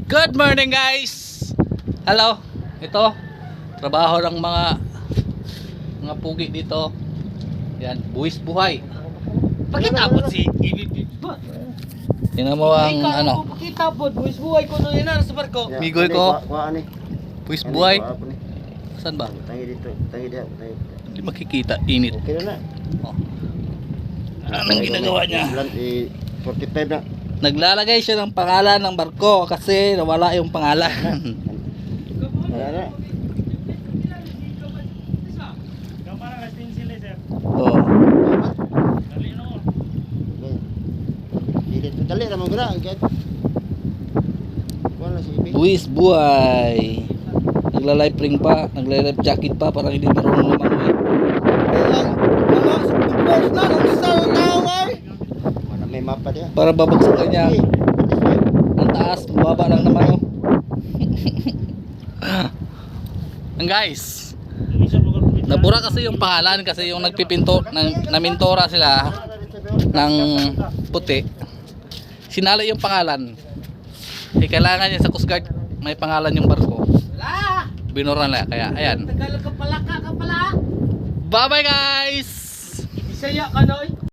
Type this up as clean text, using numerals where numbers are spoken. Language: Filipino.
Good morning guys. Hello. Ito trabaho ng mga pugi dito. Yan, buwis buhay. Pakita po si Tingnan mo ang ano. Pakita po, buwis buhay ko no yan sa barko. Migoy ko. Buwis buhay. Saan ba? Tangi dito, tangi diha. Hindi makikita, init. Okay na. Oh. Anong ginagawa niya? 45 na. Naglalagay siya ng pangalan ng barko kasi nawala yung pangalan. Wala na. Oh. Dali na mo gura, agad. Wala si Ibi. Buwis buhay. Nagla-life ring pa, nagla-life jacket pa para hindi marunong lumangoy. Wala may mapa diha. Para babagsakan niya. Ang taas, bumaba lang naman oh. Ang guys, nabura kasi yung pangalan kasi yung nagpipinto namintora sila ng puti. Sinala yung pangalan. Eh kailangan niya sa Coast Guard may pangalan yung barko. Binura na kaya ayan. Tagalog ka pala. Bye bye guys. Bisaya ka noy.